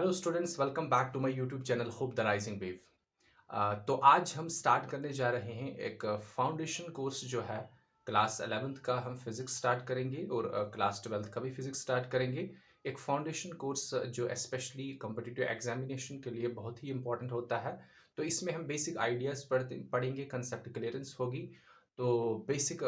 Hello students, welcome back to my YouTube channel hope the rising wave. तो आज हम start करने जा रहे हैं एक फाउंडेशन कोर्स जो है। क्लास 11th का हम फिज़िक्स स्टार्ट करेंगे और क्लास 12th का भी फिज़िक्स स्टार्ट करेंगे। एक फाउंडेशन कोर्स जो स्पेशली कॉम्पिटिटिव एग्जामिनेशन के लिए बहुत ही इंपॉर्टेंट होता है। तो इसमें हम बेसिक आइडियाज़ पढ़ेंगे, कंसेप्ट क्लियरेंस होगी। तो बेसिक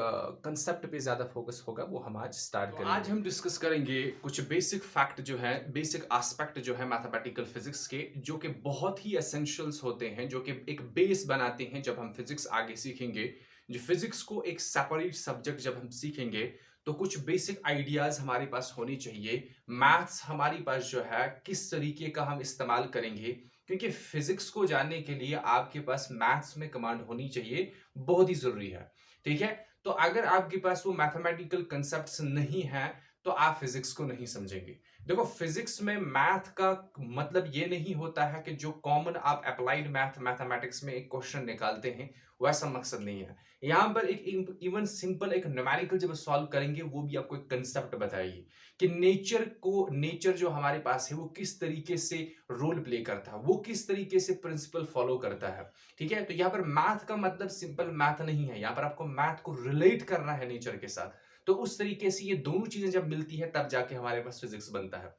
कंसेप्ट पे ज़्यादा फोकस होगा, वो हम आज स्टार्ट करेंगे। आज हम डिस्कस करेंगे कुछ बेसिक फैक्ट जो है, बेसिक एस्पेक्ट जो है मैथमेटिकल फिजिक्स के, जो कि बहुत ही एसेंशियल्स होते हैं, जो कि एक बेस बनाते हैं जब हम फिजिक्स आगे सीखेंगे। जो फिजिक्स को एक सेपरेट सब्जेक्ट जब हम सीखेंगे तो कुछ बेसिक आइडियाज हमारे पास होनी चाहिए। मैथ्स हमारे पास जो है किस तरीके का हम इस्तेमाल करेंगे, क्योंकि फिजिक्स को जानने के लिए आपके पास मैथ्स में कमांड होनी चाहिए, बहुत ही जरूरी है। ठीक है, तो अगर आपके पास वो मैथमेटिकल कंसेप्ट्स नहीं है तो आप फिजिक्स को नहीं समझेंगे। देखो, फिजिक्स में मैथ का मतलब ये नहीं होता है कि जो कॉमन आप अप्लाइड मैथमेटिक्स में एक क्वेश्चन निकालते हैं, वैसा मकसद नहीं है। यहां पर एक इवन सिंपल एक न्यूमेरिकल जब सॉल्व करेंगे, वो भी आपको एक कंसेप्ट बताइए कि नेचर जो हमारे पास है वो किस तरीके से रोल प्ले करता है, वो किस तरीके से प्रिंसिपल फॉलो करता है। ठीक है, तो यहाँ पर मैथ का मतलब सिंपल मैथ नहीं है, यहाँ पर आपको मैथ को रिलेट करना है नेचर के साथ। तो उस तरीके से ये दोनों चीजें जब मिलती है तब जाके हमारे पास फिजिक्स बनता है।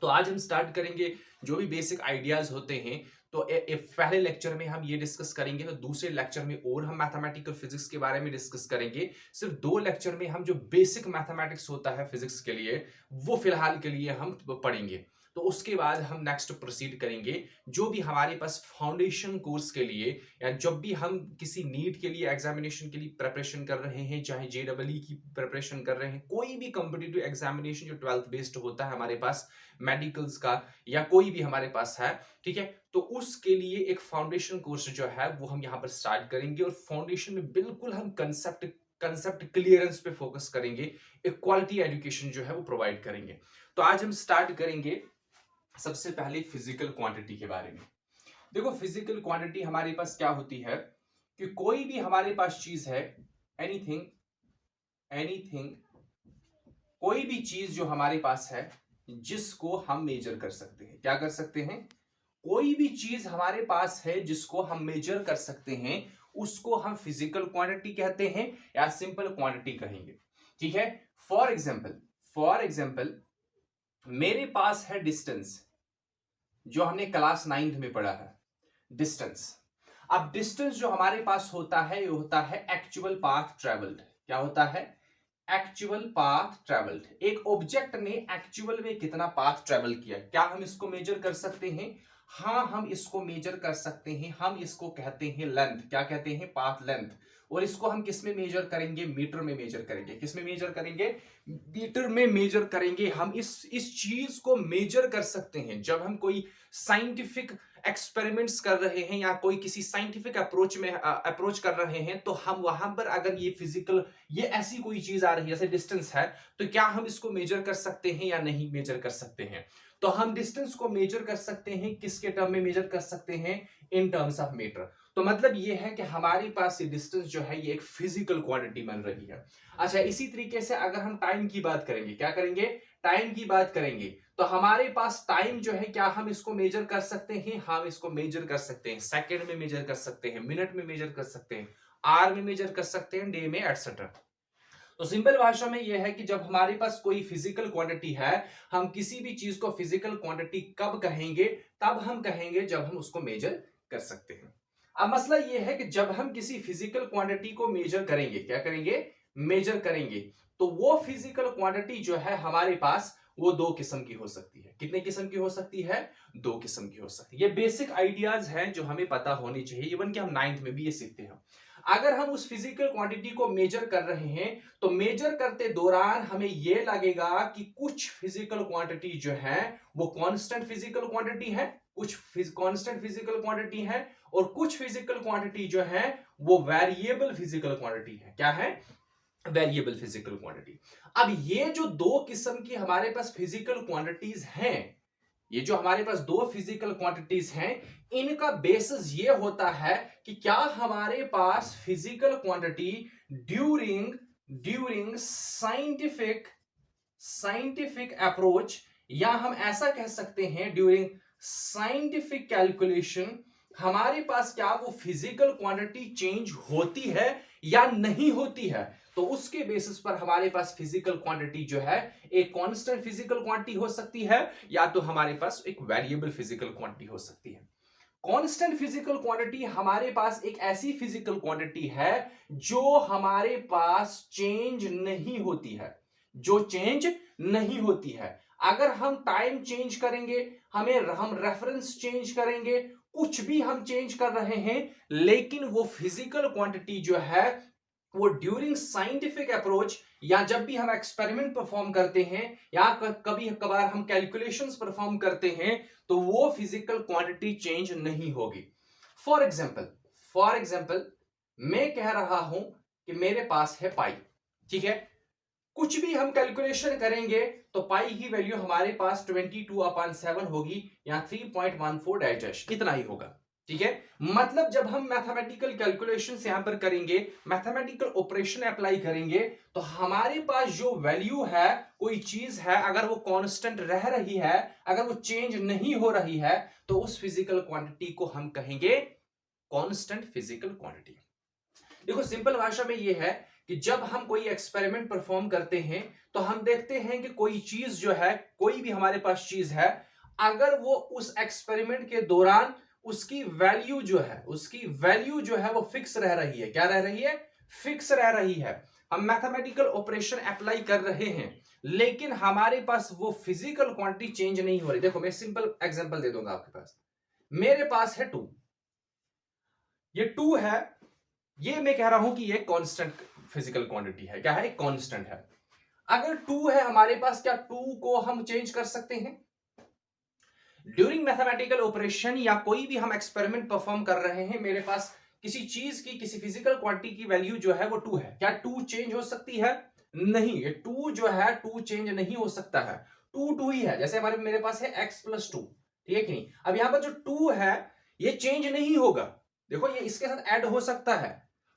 तो आज हम स्टार्ट करेंगे जो भी बेसिक आइडियाज होते हैं। तो पहले लेक्चर में हम ये डिस्कस करेंगे, तो दूसरे लेक्चर में और हम मैथमेटिकल फिजिक्स के बारे में डिस्कस करेंगे। सिर्फ 2 लेक्चर में हम जो बेसिक मैथमेटिक्स होता है फिजिक्स के लिए, वो फिलहाल के लिए हम पढ़ेंगे। तो उसके बाद हम नेक्स्ट प्रोसीड करेंगे जो भी हमारे पास फाउंडेशन कोर्स के लिए, या जब भी हम किसी नीट के लिए एग्जामिनेशन के लिए प्रिपरेशन कर रहे हैं, चाहे जेडब्ल्यू की प्रिपरेशन कर रहे हैं, कोई भी कॉम्पिटिटिव एग्जामिनेशन जो 12th बेस्ड होता है हमारे पास, मेडिकल्स का या कोई भी हमारे पास है, ठीक है, तो उसके लिए एक फाउंडेशन कोर्स जो है वो हम यहाँ पर स्टार्ट करेंगे। और फाउंडेशन में बिल्कुल हम कंसेप्ट क्लियरेंस पे फोकस करेंगे, एक क्वालिटी एजुकेशन जो है वो प्रोवाइड करेंगे। तो आज हम स्टार्ट करेंगे सबसे पहले फिजिकल क्वांटिटी के बारे में। देखो, फिजिकल क्वांटिटी हमारे पास क्या होती है कि कोई भी हमारे पास चीज है, एनीथिंग एनीथिंग कोई भी चीज जो हमारे पास है जिसको हम मेजर कर सकते हैं। क्या कर सकते हैं? कोई भी चीज हमारे पास है जिसको हम मेजर कर सकते हैं, उसको हम फिजिकल क्वांटिटी कहते हैं या सिंपल क्वांटिटी कहेंगे। ठीक है, फॉर एग्जाम्पल मेरे पास है डिस्टेंस, जो हमने क्लास 9th में पढ़ा है, डिस्टेंस। अब डिस्टेंस जो हमारे पास होता है, ये होता है एक्चुअल पाथ ट्रेवल्ड। क्या होता है? Actual path travelled. एक ऑब्जेक्ट ने एक्चुअल में कितना पाथ ट्रेवल किया, क्या हम इसको मेजर कर सकते हैं? हाँ, हम इसको मेजर कर सकते हैं। हम इसको कहते हैं लेंथ। क्या कहते हैं? Path length. और इसको हम किस में मेजर करेंगे? मीटर में मेजर करेंगे। किस में मेजर करेंगे? मीटर में मेजर करेंगे। हम इस चीज को मेजर कर सकते हैं जब हम कोई साइंटिफिक एक्सपेरिमेंट्स कर रहे हैं या कोई किसी साइंटिफिक अप्रोच कर रहे हैं, तो हम वहां पर अगर ये ऐसी कोई चीज आ रही है जैसे डिस्टेंस है, तो क्या हम इसको मेजर कर सकते हैं या नहीं मेजर कर सकते हैं? तो हम डिस्टेंस को मेजर कर सकते हैं, किसके टर्म में मेजर कर सकते हैं? In terms of metre. तो मतलब ये है कि हमारे पास ये डिस्टेंस जो है ये एक फिजिकल क्वांटिटी बन रही है। अच्छा, इसी तरीके से अगर हम टाइम की बात करेंगे, क्या करेंगे? टाइम की बात करेंगे, तो हमारे पास टाइम जो है, क्या हम इसको मेजर कर सकते हैं? हम इसको मेजर कर सकते हैं। सेकंड में मेजर कर सकते हैं, मिनट में मेजर कर सकते हैं, आवर में मेजर कर सकते हैं, डे में, एटसेट्रा। तो सिंपल भाषा में यह है कि जब हमारे पास कोई फिजिकल क्वांटिटी है, हम किसी भी चीज को फिजिकल क्वांटिटी कब कहेंगे? तब हम कहेंगे जब हम उसको मेजर कर सकते हैं। अब मसला यह है कि जब हम किसी फिजिकल क्वांटिटी को मेजर करेंगे, क्या करेंगे? मेजर करेंगे, तो वो फिजिकल क्वांटिटी जो है हमारे पास, वो 2 किस्म की हो सकती है। कितने किस्म की हो सकती है? 2 किस्म की हो सकती है। ये बेसिक आइडियाज हैं जो हमें पता होनी चाहिए, इवन कि हम 9th में भी ये सीखते हैं। अगर हम उस फिजिकल क्वांटिटी को मेजर कर रहे हैं, तो मेजर करते दौरान हमें यह लगेगा कि कुछ फिजिकल क्वांटिटी जो है वो कांस्टेंट फिजिकल क्वांटिटी है, कुछ कांस्टेंट फिजिकल क्वांटिटी है, और कुछ फिजिकल क्वांटिटी जो है वो वेरिएबल फिजिकल क्वांटिटी है। क्या है? Variable physical quantity. अब ये जो 2 किस्म की हमारे पास फिजिकल क्वांटिटीज हैं, ये जो हमारे पास 2 फिजिकल क्वांटिटीज हैं, इनका बेसिस ये होता है कि क्या हमारे पास physical quantity during during scientific approach, या हम ऐसा कह सकते हैं ड्यूरिंग साइंटिफिक कैलकुलेशन हमारे पास क्या वो फिजिकल क्वांटिटी चेंज होती है या नहीं होती है, तो उसके बेसिस पर हमारे पास फिजिकल क्वांटिटी जो है एक कांस्टेंट फिजिकल क्वांटिटी हो सकती है या तो हमारे पास एक वेरिएबल फिजिकल क्वांटिटी हो सकती है। कांस्टेंट फिजिकल क्वांटिटी हमारे पास एक ऐसी फिजिकल क्वांटिटी है जो हमारे पास चेंज नहीं होती है, जो चेंज नहीं होती है। अगर हम टाइम चेंज करेंगे, हम रेफरेंस चेंज करेंगे, कुछ भी हम चेंज कर रहे हैं, लेकिन वो फिजिकल क्वांटिटी जो है वो ड्यूरिंग साइंटिफिक अप्रोच या जब भी हम एक्सपेरिमेंट परफॉर्म करते हैं या कभी कभार हम कैलकुलेशंस परफॉर्म करते हैं, तो वो फिजिकल क्वांटिटी चेंज नहीं होगी। फॉर एग्जाम्पल मैं कह रहा हूं कि मेरे पास है पाई, ठीक है। कुछ भी हम कैलकुलेशन करेंगे तो पाई की वैल्यू हमारे पास 22/7 होगी या 3.14 डैश, इतना ही होगा, ठीक है। मतलब जब हम मैथमेटिकल कैलकुलेशंस यहां पर करेंगे, मैथमेटिकल ऑपरेशन अप्लाई करेंगे, तो हमारे पास जो वैल्यू है, कोई चीज है, अगर वो कांस्टेंट रह रही है, अगर वो चेंज नहीं हो रही है, तो उस फिजिकल क्वांटिटी को हम कहेंगे कांस्टेंट फिजिकल क्वांटिटी। देखो सिंपल भाषा में ये है कि जब हम कोई एक्सपेरिमेंट परफॉर्म करते हैं तो हम देखते हैं कि कोई चीज जो है, कोई भी हमारे पास चीज है, अगर वो उस एक्सपेरिमेंट के दौरान उसकी वैल्यू जो है वो फिक्स रह रही है। क्या रह रही है? फिक्स रह रही है। हम मैथमेटिकल ऑपरेशन अप्लाई कर रहे हैं लेकिन हमारे पास वो फिजिकल क्वांटिटी चेंज नहीं हो रही। देखो मैं सिंपल एग्जांपल दे दूंगा आपके पास। मेरे पास है 2, ये 2 है, ये मैं कह रहा हूं कि ये कांस्टेंट फिजिकल क्वांटिटी है। क्या है? कांस्टेंट है। अगर 2 है हमारे पास, क्या 2 को हम चेंज कर सकते हैं? ड्यूरिंग मैथमेटिकल ऑपरेशन या कोई भी हम एक्सपेरिमेंट परफॉर्म कर रहे हैं, मेरे पास किसी चीज की, किसी फिजिकल क्वांटिटी की वैल्यू जो है वो 2 है। क्या 2 चेंज हो सकती है? नहीं, ये 2 जो है 2 चेंज नहीं हो सकता है। 2 ही है। जैसे हमारे मेरे पास है x+2, ठीक है कि नहीं? अब यहां पर जो 2 है ये चेंज नहीं होगा। देखो ये इसके साथ ऐड हो सकता है,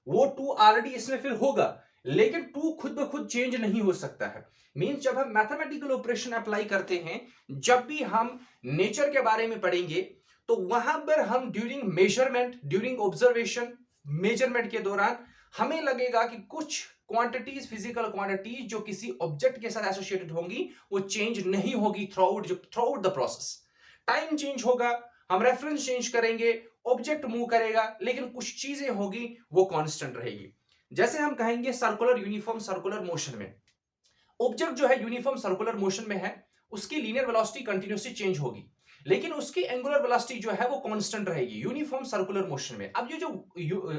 वो 2 ऑलरेडी इसमें फिर होगा, लेकिन 2 खुद ब खुद चेंज नहीं हो सकता है। मींस जब हम मैथमेटिकल ऑपरेशन अप्लाई करते हैं, जब भी हम नेचर के बारे में पढ़ेंगे, तो वहां पर हम during measurement, during observation, measurement के दौरान हमें लगेगा कि कुछ क्वांटिटीज, फिजिकल क्वांटिटीज जो किसी ऑब्जेक्ट के साथ एसोसिएटेड होंगी, वो चेंज नहीं होगी through out the process. Time change होगा, हम रेफरेंस चेंज करेंगे, ऑब्जेक्ट मूव करेगा, लेकिन कुछ चीजें होगी वो कांस्टेंट रहेगी। जैसे हम कहेंगे सर्कुलर, यूनिफॉर्म सर्कुलर मोशन में ऑब्जेक्ट जो है यूनिफॉर्म सर्कुलर मोशन में है, उसकी लीनियर वेलोसिटी कंटिन्यूसली चेंज होगी, लेकिन उसकी एंगुलर वेलोसिटी जो है वो कांस्टेंट रहेगी यूनिफॉर्म सर्कुलर मोशन में। अब ये जो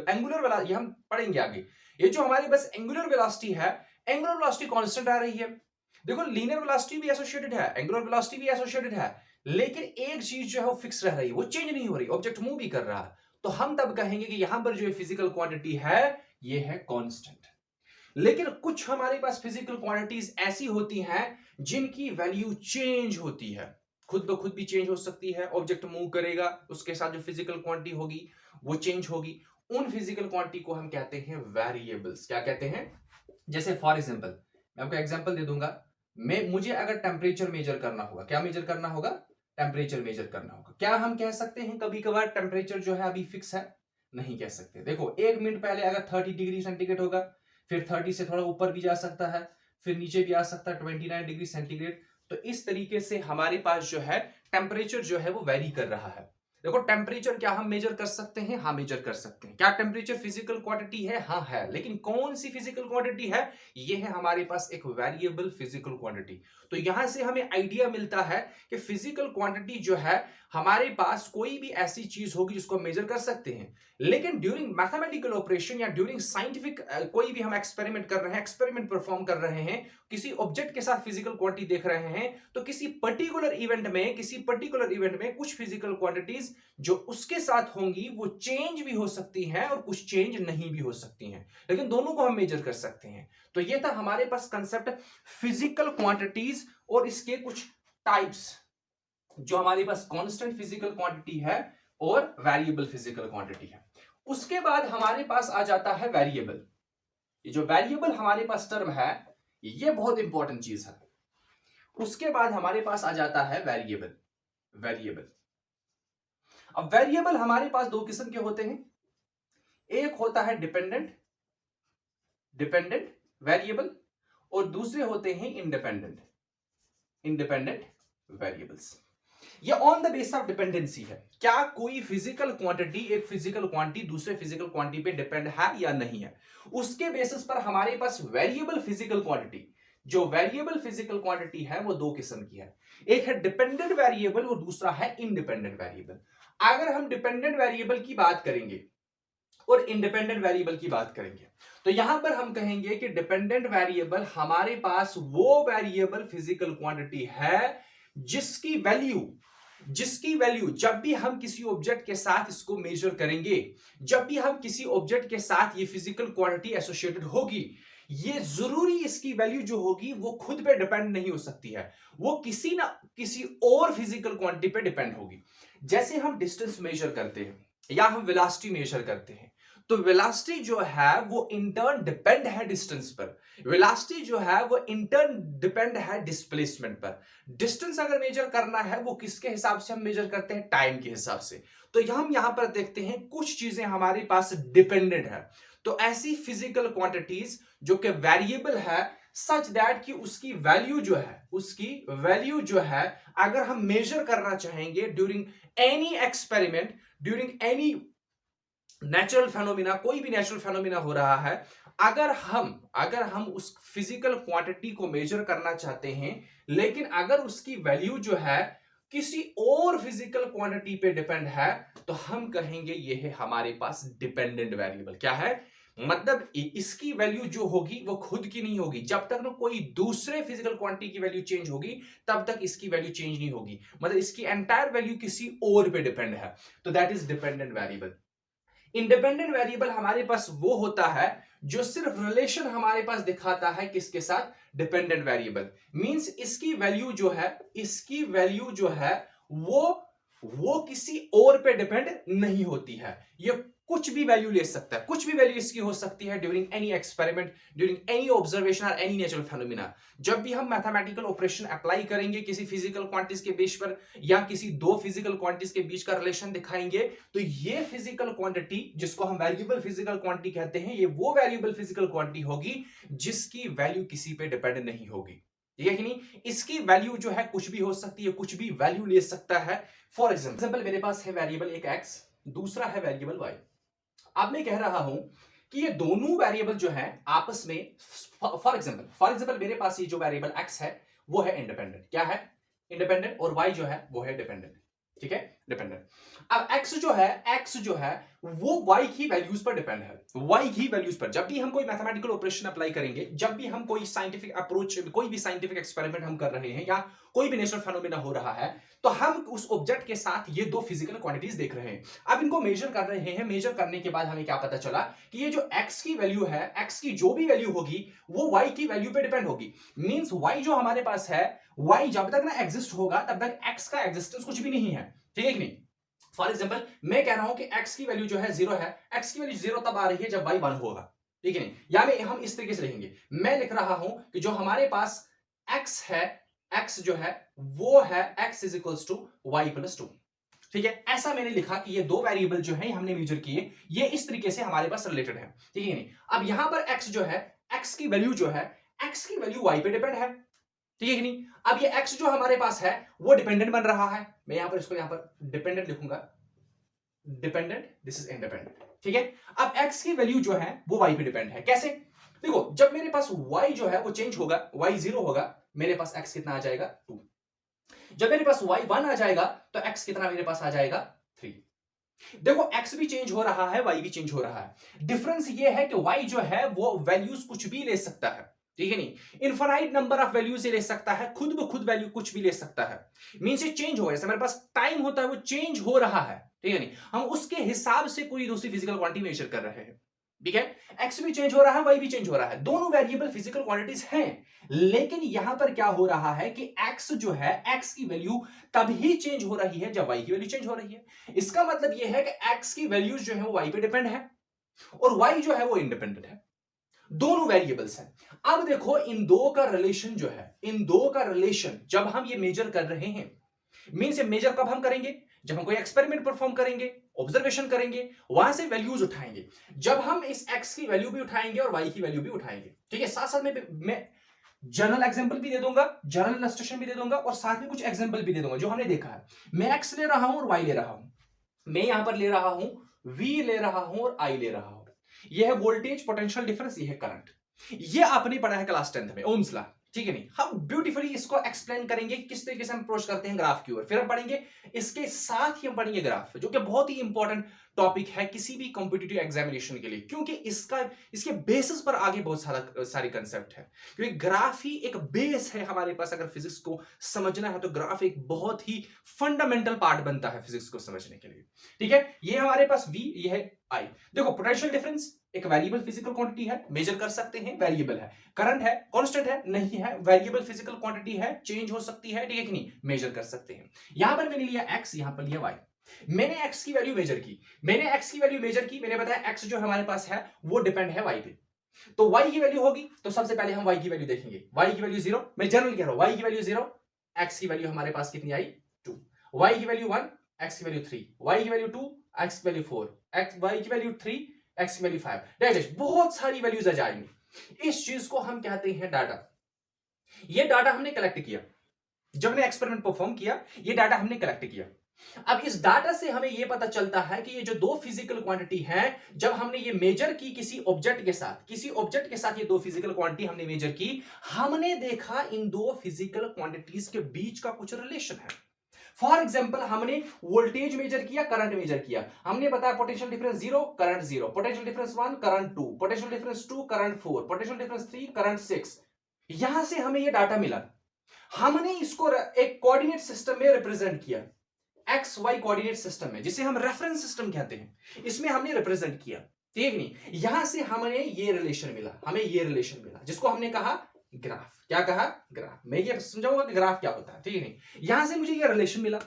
एंगुलर वेलोसिटी, ये हम पढ़ेंगे आगे, ये जो हमारी बस एंगुलर वेलोसिटी है, एंगुलर वेलोसिटी कांस्टेंट आ रही है। देखो लीनियर वेलोसिटी भी एसोसिएटेड है, एंगुलर वेलोसिटी भी एसोसिएटेड है, लेकिन एक चीज जो है वो फिक्स रह रही है, वो चेंज नहीं हो रही, ऑब्जेक्ट मूव भी कर रहा है। तो हम तब कहेंगे कि यहां पर जो फिजिकल क्वांटिटी है ये है कांस्टेंट। लेकिन कुछ हमारे पास फिजिकल क्वांटिटीज ऐसी होती हैं जिनकी वैल्यू चेंज होती है, खुद ब खुद भी चेंज हो सकती है, ऑब्जेक्ट मूव करेगा, उसके साथ जो फिजिकल क्वांटिटी होगी वो चेंज होगी। उन फिजिकल क्वांटिटी को हम कहते हैं वेरिएबल्स। क्या कहते हैं? जैसे फॉर एग्जांपल मैं आपको एग्जांपल दे दूंगा, मुझे अगर टेम्परेचर मेजर करना होगा, क्या मेजर करना होगा? टेम्परेचर मेजर करना होगा। क्या हम कह सकते हैं कभी कभार टेम्परेचर जो है अभी फिक्स है? नहीं कह सकते। देखो 1 मिनट पहले अगर 30 डिग्री सेंटीग्रेड होगा, फिर 30 से थोड़ा ऊपर भी जा सकता है, फिर नीचे भी आ सकता है 29 डिग्री सेंटीग्रेड। तो इस तरीके से हमारे पास जो है टेम्परेचर जो है वो वेरी कर रहा है। देखो टेम्परेचर क्या हम मेजर कर सकते हैं? हाँ मेजर कर सकते हैं। क्या टेम्परेचर फिजिकल क्वांटिटी है? हाँ है। लेकिन कौन सी फिजिकल क्वांटिटी है? ये है हमारे पास एक वेरिएबल फिजिकल क्वांटिटी। तो यहां से हमें आइडिया मिलता है कि फिजिकल क्वांटिटी जो है हमारे पास कोई भी ऐसी चीज होगी जिसको मेजर कर सकते हैं, लेकिन ड्यूरिंग मैथमेटिकल ऑपरेशन या ड्यूरिंग साइंटिफिक कोई भी हम एक्सपेरिमेंट कर रहे हैं, एक्सपेरिमेंट परफॉर्म कर रहे हैं, किसी ऑब्जेक्ट के साथ फिजिकल क्वांटिटी देख रहे हैं, तो किसी पर्टिकुलर इवेंट में कुछ फिजिकल क्वांटिटीज जो उसके साथ होंगी वो चेंज भी हो सकती हैं और कुछ चेंज नहीं भी हो सकती हैं, लेकिन दोनों को हम मेजर कर सकते हैं। तो ये था हमारे पास कंसेप्ट फिजिकल क्वांटिटीज और इसके कुछ टाइप्स, जो हमारे पास कांस्टेंट फिजिकल क्वांटिटी है और वेरिएबल फिजिकल क्वांटिटी है। उसके बाद हमारे पास आ जाता है वेरिएबल। ये जो वेरिएबल हमारे पास टर्म है ये बहुत इंपॉर्टेंट चीज है। उसके बाद हमारे पास आ जाता है वेरिएबल। अब वेरिएबल हमारे पास दो किस्म के होते हैं, एक होता है डिपेंडेंट वेरिएबल और दूसरे होते हैं इंडिपेंडेंट वेरिएबल्स। ये on the base of dependency है, क्या कोई फिजिकल क्वांटिटी एक फिजिकल क्वांटिटी दूसरे फिजिकल क्वांटिटी पे डिपेंड है या नहीं है, उसके बेसिस पर हमारे पास वेरिएबल फिजिकल क्वांटिटी, जो वेरिएबल फिजिकल क्वांटिटी है वो दो किस्म की है, एक है डिपेंडेंट वेरिएबल और दूसरा है इंडिपेंडेंट वेरिएबल। अगर हम डिपेंडेंट वेरिएबल की बात करेंगे और इंडिपेंडेंट वेरिएबल की बात करेंगे तो यहां पर हम कहेंगे कि डिपेंडेंट वेरिएबल हमारे पास वो वेरिएबल फिजिकल क्वांटिटी है जिसकी वैल्यू जब भी हम किसी ऑब्जेक्ट के साथ इसको मेजर करेंगे, जब भी हम किसी ऑब्जेक्ट के साथ ये फिजिकल क्वांटिटी एसोसिएटेड होगी, ये जरूरी इसकी वैल्यू जो होगी वो खुद पे डिपेंड नहीं हो सकती है, वो किसी ना किसी और फिजिकल क्वांटिटी पे डिपेंड होगी। जैसे हम डिस्टेंस मेजर करते हैं या हम वेलोसिटी मेजर करते हैं, तो वेलोसिटी जो है वो इंटर्न डिपेंड है डिस्टेंस पर, वेलोसिटी जो है वो इंटर्न डिपेंड है डिस्प्लेसमेंट पर। डिस्टेंस अगर मेजर करना है वो किसके हिसाब से हम मेजर करते हैं, टाइम के हिसाब से। तो हम यहां पर देखते हैं कुछ चीजें हमारे पास डिपेंडेंट है, तो ऐसी फिजिकल क्वांटिटीज जो कि वेरिएबल है सच दैट कि उसकी वैल्यू जो है अगर हम मेजर करना चाहेंगे during any experiment, during any natural phenomena, कोई भी नेचुरल फेनोमिना हो रहा है, अगर हम उस फिजिकल क्वांटिटी को मेजर करना चाहते हैं लेकिन अगर उसकी वैल्यू जो है किसी और फिजिकल क्वांटिटी पे डिपेंड है, तो हम कहेंगे ये है हमारे पास डिपेंडेंट वेरिएबल। क्या है मतलब, इसकी वैल्यू जो होगी वो खुद की नहीं होगी, जब तक ना कोई दूसरे फिजिकल क्वांटिटी की वैल्यू चेंज होगी तब तक इसकी वैल्यू चेंज नहीं होगी, मतलब इसकी एंटायर वैल्यू किसी और पे डिपेंड है, तो that is dependent variable. Independent variable हमारे पास वो होता है जो सिर्फ रिलेशन हमारे पास दिखाता है किसके साथ, डिपेंडेंट वेरिएबल। मींस इसकी वैल्यू जो है वो किसी और पे डिपेंड नहीं होती है, ये कुछ भी वैल्यू ले सकता है, कुछ भी वैल्यू इसकी हो सकती है during any experiment, during any observation और एनी नेचुरल फेनोमेना। जब भी हम मैथमेटिकल ऑपरेशन अप्लाई करेंगे किसी फिजिकल क्वांटिटीज के बेस पर या किसी दो फिजिकल क्वांटिटीज के बीच का रिलेशन दिखाएंगे, तो ये फिजिकल क्वांटिटी जिसको हम वेरिएबल फिजिकल क्वांटिटी कहते हैं, ये वो वेरिएबल फिजिकल क्वांटिटी होगी जिसकी वैल्यू किसी पे डिपेंड नहीं होगी, ठीक है कि नहीं। इसकी वैल्यू जो है कुछ भी हो सकती है, कुछ भी वैल्यू ले सकता है। फॉर एग्जांपल मेरे पास है वेरिएबल एक x, दूसरा है वेरिएबल y। अब मैं कह रहा हूं कि ये दोनों वेरिएबल जो है आपस में, फॉर एग्जांपल मेरे पास ये जो वेरिएबल x है वो है इंडिपेंडेंट, क्या है इंडिपेंडेंट, और y जो है वो है डिपेंडेंट, ठीक है डिपेंडेंट। अब x जो है वो y की वैल्यूज पर डिपेंड है, y की वैल्यूज पर। जब भी हम कोई मैथमेटिकल ऑपरेशन अप्लाई करेंगे, जब भी हम कोई साइंटिफिक अप्रोच, कोई भी साइंटिफिक एक्सपेरिमेंट हम कर रहे हैं या कोई भी नेचुरल फेनोमेना हो रहा है, तो हम उस ऑब्जेक्ट के साथ ये दो फिजिकल क्वांटिटीज देख रहे हैं। अब इनको मेजर कर रहे हैं, मेजर करने के बाद हमें क्या पता चला कि ये जो x की वैल्यू है, x की जो भी वैल्यू होगी वो y की वैल्यू पे डिपेंड होगी। मींस y जो हमारे पास है, y जब तक ना एग्जिस्ट होगा तब तक x का एग्जिस्टेंस कुछ भी नहीं है, ठीक है कि नहीं। फॉर एग्जाम्पल मैं कह रहा हूं कि x की वैल्यू जो है 0 है, x की वैल्यू 0 तब आ रही है जब y 1 होगा, ठीक है नहीं। या में हम इस तरीके से लिखेंगे, मैं लिख रहा हूं कि जो हमारे पास x है, x जो है वो है x is equals to y plus 2, ठीक है। ऐसा मैंने लिखा कि ये दो वेरिएबल जो है हमने मेजर किए, ये इस तरीके से हमारे पास रिलेटेड है, ठीक है नहीं। अब यहां पर x जो है, x की वैल्यू जो है, x की वैल्यू y पे डिपेंड है, ठीक है कि नहीं। अब ये x जो हमारे पास है वो डिपेंडेंट बन रहा है, मैं यहां पर इसको यहां पर डिपेंडेंट लिखूंगा, डिपेंडेंट, दिस इज इंडिपेंडेंट, ठीक है। अब x की वैल्यू जो है वो y पे डिपेंड है, कैसे, देखो जब मेरे पास y जो है वो चेंज होगा, y 0 होगा, मेरे पास x कितना आ जाएगा 2। जब मेरे पास y 1 आ जाएगा तो x कितना मेरे पास आ जाएगा 3। देखो x भी चेंज हो रहा है, y भी चेंज हो रहा है। डिफरेंस ये है कि y जो है वो वैल्यूज कुछ भी ले सकता है, ठीक है नहीं, इनफाइनाइट नंबर ऑफ वैल्यूज ले सकता है, खुद ब खुद वैल्यू कुछ भी ले सकता है। मींस ये चेंज हो, जैसे मेरे पास टाइम होता है वो चेंज हो रहा है, ठीक है नहीं, हम उसके हिसाब से कोई दूसरी फिजिकल क्वांटिटी मेजर कर रहे हैं, ठीक है। x भी चेंज हो रहा है, y भी चेंज हो रहा है, दोनों वेरिएबल फिजिकल क्वांटिटीज हैं, लेकिन यहां पर क्या हो रहा है कि x जो है, x की वैल्यू तभी चेंज हो रही है जब y की वैल्यू चेंज हो रही है। इसका मतलब यह है कि x की वैल्यूज जो है वो y पे डिपेंड है और y जो है वो इंडिपेंडेंट है, दोनों वेरिएबल्स हैं। अब देखो इन दो का रिलेशन जो है, इन दो का रिलेशन जब हम ये मेजर कर रहे हैं, मींस मेजर कब हम करेंगे, जब हम कोई एक्सपेरिमेंट परफॉर्म करेंगे, ऑब्जर्वेशन करेंगे, वहां से वैल्यूज उठाएंगे। जब हम इस x की वैल्यू भी उठाएंगे और y की वैल्यू भी उठाएंगे, ठीक है। साथ साथ में मैं जनरल एग्जांपल भी दे दूंगा, जनरल इलस्ट्रेशन भी दे दूंगा और साथ में कुछ एग्जांपल भी दे दूंगा जो हमने देखा है। मैं x ले रहा हूं और y ले रहा हूं, मैं यहां पर ले रहा हूं v ले रहा हूं और I ले रहा हूं। यह है वोल्टेज पोटेंशियल डिफरेंस, यह है करंट। यह आपने पढ़ा है क्लास 10th में, ओम्स लॉ, ठीक है नहीं। हम ब्यूटीफुली इसको एक्सप्लेन करेंगे किस तरीके से हम अप्रोच करते हैं ग्राफ की ओर। फिर हम पढ़ेंगे, इसके साथ ही हम पढ़ेंगे ग्राफ, जो कि बहुत ही इंपॉर्टेंट टॉपिक है किसी भी कॉम्पिटिटिव एग्जामिनेशन के लिए, क्योंकि इसके बेसिस पर आगे बहुत सारे कंसेप्ट है। क्योंकि ग्राफ ही एक बेस है हमारे पास। अगर फिजिक्स को समझना है तो ग्राफ एक बहुत ही फंडामेंटल पार्ट बनता है फिजिक्स को समझने के लिए, ठीक है। ये हमारे पास v, ये है I। देखो पोटेंशियल डिफरेंस एक वेरिएबल फिजिकल क्वांटिटी है, मेजर कर सकते हैं, वेरिएबल है। करंट है, कांस्टेंट है, नहीं है, वेरिएबल फिजिकल क्वांटिटी है, चेंज हो सकती है, ठीक है कि नहीं, मेजर कर सकते हैं। यहां पर मैंने लिया x, यहां पर लिया y। मैंने x की वैल्यू मेजर की, मैंने बताया x जो हमारे पास है वो डिपेंड है y पे। तो y की वैल्यू होगी, तो सबसे पहले हम y की वैल्यू देखेंगे। y की वैल्यू 0, मैं जनरल कह रहा हूं, y की वैल्यू 0, x की वैल्यू हमारे पास कितनी आई 2, y की वैल्यू 1, x की वैल्यू 3, y की वैल्यू 2, x की वैल्यू 4, y की वैल्यू 3, x की वैल्यू 5। बहुत सारी वैल्यूज आ जाएंगी। इस चीज को हम कहते हैं डाटा। ये डाटा हमने कलेक्ट किया, जब हमने एक्सपेरिमेंट परफॉर्म किया, ये डाटा हमने कलेक्ट किया। अब इस डाटा से हमें यह पता चलता है कि ये जो दो फिजिकल क्वांटिटी हैं, जब हमने ये मेजर की किसी ऑब्जेक्ट के साथ ये दो फिजिकल क्वांटिटी हमने मेजर की, हमने देखा इन दो फिजिकल क्वांटिटीज के बीच का कुछ रिलेशन है। फॉर एग्जाम्पल, हमने वोल्टेज मेजर किया, करंट मेजर किया, हमने बताया potential difference 0, current 0, potential difference 1, current 2, potential difference 2, current 4, potential difference 3, current 6। यहां से हमें यह डाटा मिला। हमने इसको एक कोऑर्डिनेट सिस्टम में रिप्रेजेंट किया, एक्स वाई कोऑर्डिनेट सिस्टम में, जिसे हम रेफरेंस सिस्टम कहते हैं, इसमें हमने रिप्रेजेंट किया, ठीक नहीं। यहां से हमें ये रिलेशन मिला, जिसको हमने कहा ग्राफ। क्या कहा? ग्राफ। मैं ये समझाऊंगा कि ग्राफ क्या होता है, ठीक है नहीं। यहां से मुझे ये रिलेशन मिला,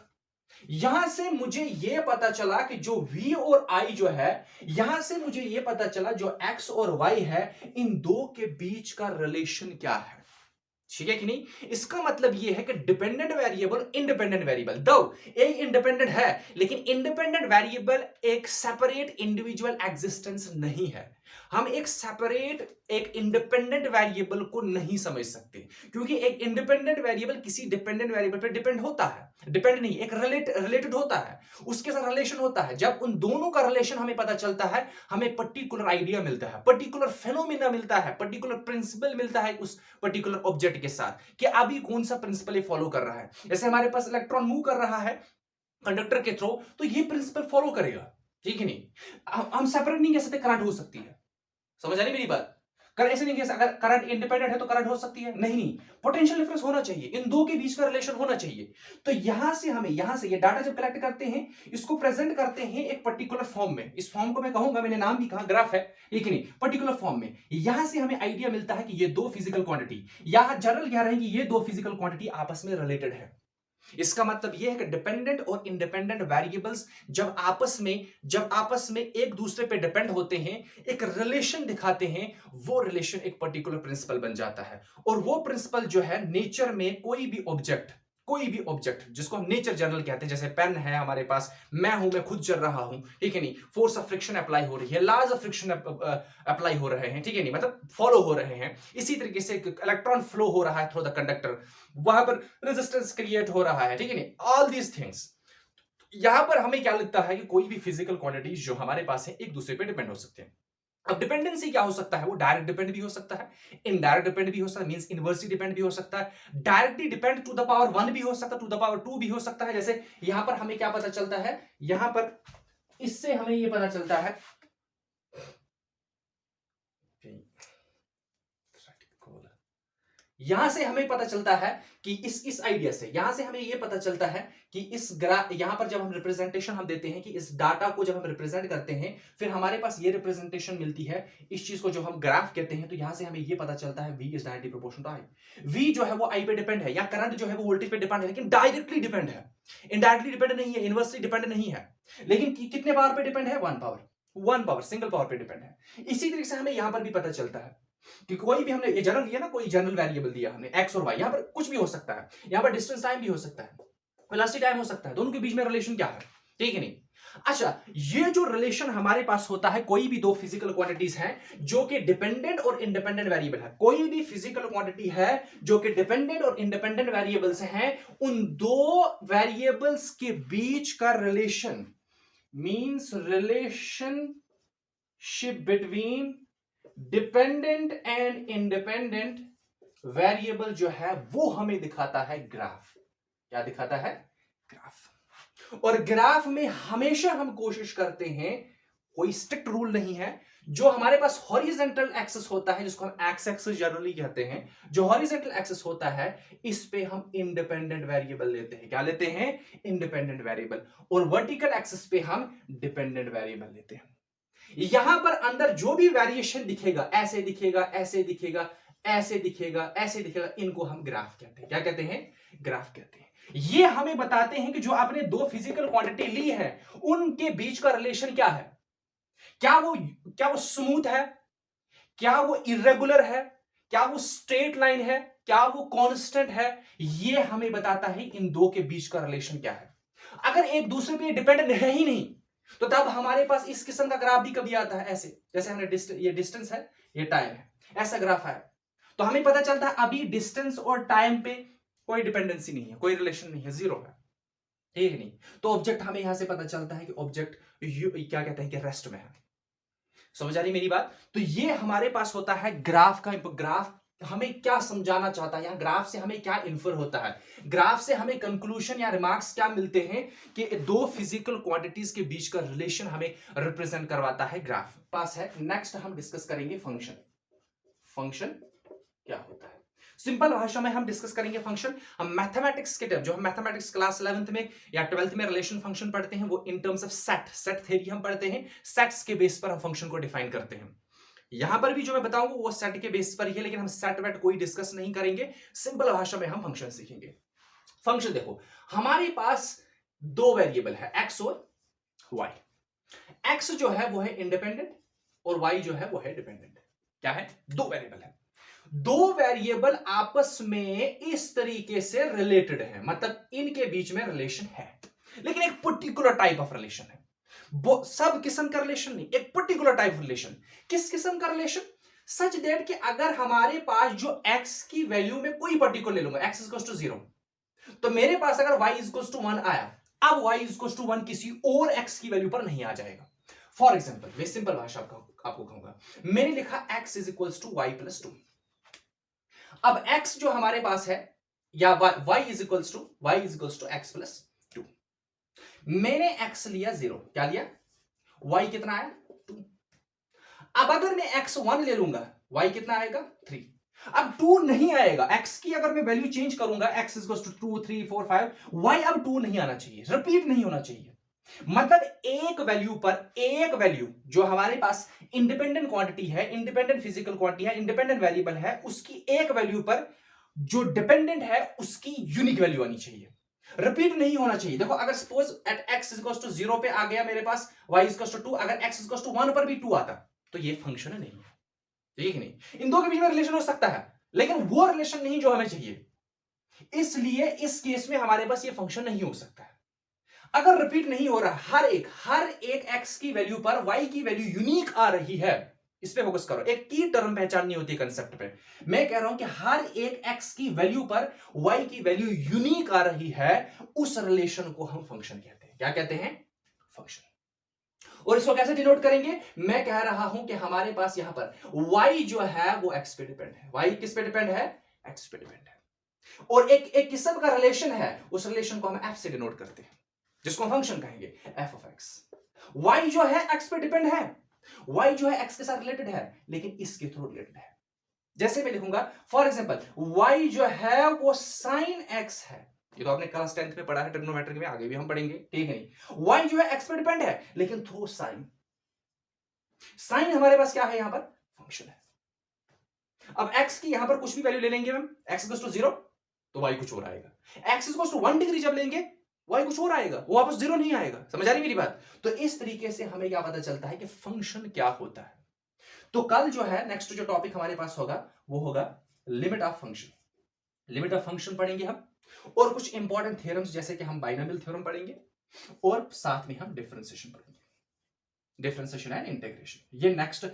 यहां से मुझे ये पता चला कि जो v और I जो है, यहां से मुझे ये पता चला जो x और y है, इन दो के बीच का रिलेशन क्या है, ठीक है कि नहीं। इसका मतलब यह है कि डिपेंडेंट वेरिएबल, इंडिपेंडेंट वेरिएबल, दो एक इंडिपेंडेंट है, लेकिन इंडिपेंडेंट वेरिएबल एक सेपरेट इंडिविजुअल एग्जिस्टेंस नहीं है। हम एक सेपरेट, एक इंडिपेंडेंट वेरिएबल को नहीं समझ सकते, क्योंकि एक इंडिपेंडेंट वेरिएबल किसी डिपेंडेंट वेरिएबल पर डिपेंड होता है, डिपेंड नहीं, एक रिलेटेड होता है, उसके साथ रिलेशन होता है। जब उन दोनों का रिलेशन हमें पता चलता है, हमें पर्टिकुलर आइडिया मिलता है, पर्टिकुलर फेनोमेना मिलता है, पर्टिकुलर प्रिंसिपल मिलता है उस पर्टिकुलर ऑब्जेक्ट के साथ, कि अभी कौन सा प्रिंसिपल फॉलो कर रहा है। जैसे हमारे पास इलेक्ट्रॉन मूव कर रहा है कंडक्टर के थ्रू, तो ये प्रिंसिपल फॉलो करेगा, ठीक है नहीं। हम सेपरेट नहीं कह सकते, करंट हो सकती है, समझ आ रही मेरी बात। करंट ऐसे नहीं कह सकते, अगर करंट इंडिपेंडेंट है तो करंट हो सकती है, नहीं, पोटेंशियल डिफरेंस होना चाहिए, इन दो के बीच का रिलेशन होना चाहिए। तो यहां से ये डाटा जब कलेक्ट करते हैं, इसको प्रेजेंट करते हैं एक पर्टिकुलर फॉर्म में। इस फॉर्म को मैं कहूंगा, मैंने नाम भी कहा ग्राफ है, एक नहीं, पर्टिकुलर फॉर्म में। यहां से हमें आइडिया मिलता है कि ये दो फिजिकल क्वांटिटी, यहां जनरल कह रहे हैं कि ये दो फिजिकल क्वांटिटी आपस में रिलेटेड है। इसका मतलब यह है कि डिपेंडेंट और इंडिपेंडेंट वेरिएबल्स जब आपस में एक दूसरे पे डिपेंड होते हैं, एक रिलेशन दिखाते हैं, वो रिलेशन एक पर्टिकुलर प्रिंसिपल बन जाता है। और वो प्रिंसिपल जो है नेचर में कोई भी ऑब्जेक्ट जिसको हम नेचर जनरल कहते हैं, जैसे पेन है हमारे पास, मैं खुद चल रहा हूं, ठीक है नहीं, फोर्स ऑफ फ्रिक्शन अप्लाई हो रही है, लॉज ऑफ फ्रिक्शन अप्लाई हो रहे हैं, ठीक है नहीं, मतलब फॉलो हो रहे हैं। इसी तरीके से इलेक्ट्रॉन फ्लो हो रहा है थ्रू द कंडक्टर, वहां पर रेजिस्टेंस क्रिएट हो रहा है, ठीक है नहीं, ऑल दीज थिंग्स। यहां पर हमें क्या लगता है कि कोई भी फिजिकल क्वांटिटीज जो हमारे पास है, एक दूसरे पे डिपेंड हो सकते हैं। अब डिपेंडेंसी क्या हो सकता है? वो डायरेक्ट डिपेंड भी हो सकता है, इनडायरेक्ट डिपेंड भी हो सकता है, मींस इनवर्सली डिपेंड भी हो सकता है, directly depend to the power 1 भी हो सकता है, टू द पावर 2 भी हो सकता है। जैसे यहां पर हमें क्या पता चलता है, यहां पर इससे हमें ये पता चलता है, यहां से हमें पता चलता है कि इस आइडिया से, यहां से हमें यह पता चलता है कि इस ग्राफ, यहां पर जब हम रिप्रेजेंटेशन हम देते हैं, कि इस डाटा को जब हम रिप्रेजेंट करते हैं, फिर हमारे पास ये रिप्रेजेंटेशन मिलती है, इस चीज को जो हम ग्राफ कहते हैं। तो यहां से हमें यह पता चलता है V is directly proportional to I। V जो है वो I पे डिपेंड है, या करंट जो है वो वोल्टेज पे डिपेंड है, लेकिन डायरेक्टली डिपेंड है, इनडायरेक्टली डिपेंड नहीं है, इनवर्सली डिपेंड नहीं है। लेकिन कितने पावर पे डिपेंड है? 1 पावर, सिंगल पावर पे डिपेंड है। इसी तरीके से हमें यहां पर भी पता चलता है कि कोई भी, हमने ये जनरल लिया ना, कोई जनरल वेरिएबल दिया हमने x और y, यहां पर कुछ भी हो सकता है, यहां पर डिस्टेंस टाइम भी हो सकता है, वेलोसिटी टाइम हो सकता है, दोनों के बीच में रिलेशन क्या है, ठीक है नहीं। अच्छा, ये जो रिलेशन हमारे पास होता है, कोई भी दो फिजिकल क्वांटिटीज हैं जो कि डिपेंडेंट और इंडिपेंडेंट वेरिएबल है, कोई भी फिजिकल क्वांटिटी है जो कि डिपेंडेंट और इंडिपेंडेंट वेरिएबल्स हैं, उन दो वेरिएबल्स के बीच का relation means relationship between dependent and independent variable जो है वो हमें दिखाता है ग्राफ। क्या दिखाता है? ग्राफ। और ग्राफ में हमेशा हम कोशिश करते हैं, कोई स्ट्रिक्ट रूल नहीं है, जो हमारे पास हॉरिजॉन्टल एक्सिस होता है जिसको हम एक्स एक्सिस जनरली कहते हैं, जो हॉरिजॉन्टल एक्सिस होता है इस पे हम इंडिपेंडेंट वेरिएबल लेते हैं। क्या लेते हैं? Independent variable. और वर्टिकल एक्सिस पे हम डिपेंडेंट वेरिएबल लेते हैं। यहां पर अंदर जो भी वेरिएशन दिखेगा, ऐसे दिखेगा, ऐसे दिखेगा, ऐसे दिखेगा, ऐसे दिखेगा, इनको हम ग्राफ कहते हैं। क्या कहते हैं? ग्राफ कहते हैं। ये हमें बताते हैं कि जो आपने दो फिजिकल क्वांटिटी ली है उनके बीच का रिलेशन क्या है। क्या वो स्मूथ है, क्या वो इरेगुलर है, क्या वो स्ट्रेट लाइन है, क्या वो कांस्टेंट है, ये हमें बताता है इन दो के बीच का रिलेशन क्या है। अगर एक दूसरे पे डिपेंडेंट है ही नहीं तो तब हमारे पास इस किस्म का ग्राफ भी कभी आता है, ऐसे जैसे हमने ये डिस्टेंस है, ये टाइम है, ऐसा ग्राफ है, तो हमें पता चलता है अभी डिस्टेंस और टाइम पे कोई डिपेंडेंसी नहीं है, कोई रिलेशन नहीं है, जीरो है, ठीक नहीं। तो ऑब्जेक्ट हमें यहां से पता चलता है कि ऑब्जेक्ट क्या कहते हैं कि रेस्ट में है। समझ आ रही मेरी बात? तो ये हमारे पास होता है ग्राफ का। ग्राफ हमें क्या समझाना चाहता है, यहां ग्राफ से हमें क्या इन्फर होता है, ग्राफ से हमें कंक्लूजन या रिमार्क्स क्या मिलते हैं कि दो फिजिकल क्वांटिटीज के बीच का रिलेशन हमें रिप्रेजेंट करवाता है ग्राफ पास है। नेक्स्ट हम डिस्कस करेंगे फंक्शन। फंक्शन क्या होता है, सिंपल भाषा में हम डिस्कस करेंगे फंक्शन। हम मैथमेटिक्स के टर्म, जो हम मैथमेटिक्स क्लास 11th में या 12th में रिलेशन फंक्शन पढ़ते हैं, वो इन टर्म्स ऑफ सेट थ्योरी हम पढ़ते हैं, सेट्स के बेस पर हम फंक्शन को डिफाइन करते हैं। यहां पर भी जो मैं बताऊंगा वो सेट के बेस पर ही है, लेकिन हम सेट वेट कोई डिस्कस नहीं करेंगे, सिंपल भाषा में हम फंक्शन सीखेंगे। फंक्शन देखो, हमारे पास दो वेरिएबल है एक्स और वाई। एक्स जो है वो है इंडिपेंडेंट और वाई जो है वो है डिपेंडेंट। क्या है? दो वेरिएबल है। दो वेरिएबल आपस में इस तरीके से रिलेटेड है, मतलब इनके बीच में रिलेशन है, लेकिन एक पर्टिकुलर टाइप ऑफ रिलेशन है। सब किस्म का रिलेशन नहीं, एक पर्टिकुलर टाइप ऑफ रिलेशन। किस किस्म का रिलेशन? सच दैट कि अगर हमारे पास जो x की वैल्यू में कोई पर्टिकुलर ले लूंगा, x इक्वल्स टू 0, तो मेरे पास अगर y इक्वल्स टू 1 आया, अब y इक्वल्स टू 1 किसी और x की वैल्यू पर नहीं आ जाएगा। फॉर एग्जाम्पल, मैं सिंपल भाषा आपको कहूंगा, मैंने लिखा x is equals to y plus 2। अब x जो हमारे पास है, या y is equals to x plus 2, मैंने x लिया 0, क्या लिया? y कितना आया? 2। अब अगर मैं x1 ले लूंगा, y कितना आएगा? 3। अब 2 नहीं आएगा, x की अगर मैं वैल्यू चेंज करूंगा, x इक्वल्स टू 2 3 4 5, y अब 2 नहीं आना चाहिए, रिपीट नहीं होना चाहिए। मतलब एक वैल्यू पर, एक वैल्यू जो हमारे पास इंडिपेंडेंट क्वांटिटी है, इंडिपेंडेंट फिजिकल क्वांटिटी है, इंडिपेंडेंट वेरिएबल है, उसकी एक वैल्यू पर जो डिपेंडेंट है उसकी यूनिक वैल्यू आनी चाहिए, रिपीट नहीं होना चाहिए। देखो, अगर suppose at x equals to 0 पे आ गया मेरे पास, y इक्वल्स टू 2, अगर x इक्वल्स टू 1 पर भी 2 आता तो ये फंक्शन नहीं है, ठीक नहीं। इन दो के बीच में रिलेशन हो सकता है, लेकिन वो रिलेशन नहीं जो हमें चाहिए, इसलिए इस केस में हमारे पास ये फंक्शन नहीं हो सकता है। अगर रिपीट नहीं हो रहा, हर एक x की वैल्यू पर y की वैल्यू यूनिक आ रही है, इस पे फोकस करो, एक की टर्म पहचाननी होती है कंसेप्ट पे। मैं कह रहा हूं कि हर एक x की वैल्यू पर y की वैल्यू यूनिक आ रही है, उस रिलेशन को हम फंक्शन कहते हैं। क्या कहते हैं? फंक्शन। और इसको कैसे डिनोट करेंगे? मैं कह रहा हूं कि हमारे पास यहां पर y जो है वो x पे डिपेंड है। y किस पे डिपेंड है? x पे डिपेंड है। और एक किस्म का रिलेशन है, उस रिलेशन को हम f से डिनोट करते हैं, जिसको हम फंक्शन कहेंगे, f ऑफ x। y जो है x पे डिपेंड है, y जो है x के साथ रिलेटेड है, लेकिन इसके थ्रू रिलेटेड है। जैसे मैं लिखूंगा, फॉर एग्जांपल, y जो है वो sin x है। ये तो आपने क्लास 10th में पढ़ा है, ट्रिग्नोमेट्री में, आगे भी हम पढ़ेंगे, ठीक है नहीं। y जो है x पे डिपेंड है, लेकिन थ्रू sin। sin हमारे पास क्या है यहां पर? फंक्शन है। अब x की यहां पर कुछ भी वैल्यू ले लेंगे हम, x इक्वल्स टू 0 तो y कुछ और आएगा, x इक्वल्स टू 1 डिग्री जब लेंगे y कुछ और आएगा, वो वापस 0 नहीं आएगा। समझ आ रही मेरी बात? तो इस तरीके से हमें क्या पता चलता है कि फंक्शन क्या होता है। तो कल जो है नेक्स्ट जो टॉपिक हमारे पास होगा वो होगा limit of function. Limit of function पढ़ेंगे हम, और कुछ इंपॉर्टेंट थ्योरम्स जैसे कि हम बाइनोमियल थ्योरम पढ़ेंगे, और साथ में हम डिफरेंशिएशन पढ़ेंगे, डिफरेंशिएशन एंड इंटीग्रेशन। ये नेक्स्ट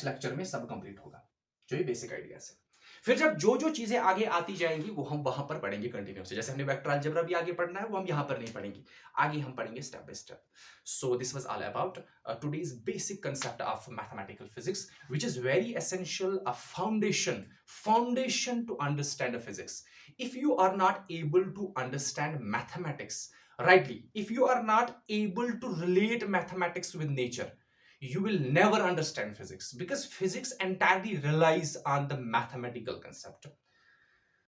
लेक्चर में सब कंप्लीट होगा, जो ये बेसिक आइडियाज है। फिर जब जो जो चीजें आगे आती जाएंगी वो हम वहां पर पढ़ेंगे कंटिन्यूसली। जैसे हमने वेक्टर अलजेब्रा भी आगे पढ़ना है, वो हम यहां पर नहीं पढ़ेंगे, आगे हम पढ़ेंगे step by step. So this was all about today's basic concept of mathematical physics, which is very essential, a foundation to understand a physics. If you are not able to understand mathematics rightly, if you are not able to relate mathematics with nature, you will never understand physics, because physics entirely relies on the mathematical concept.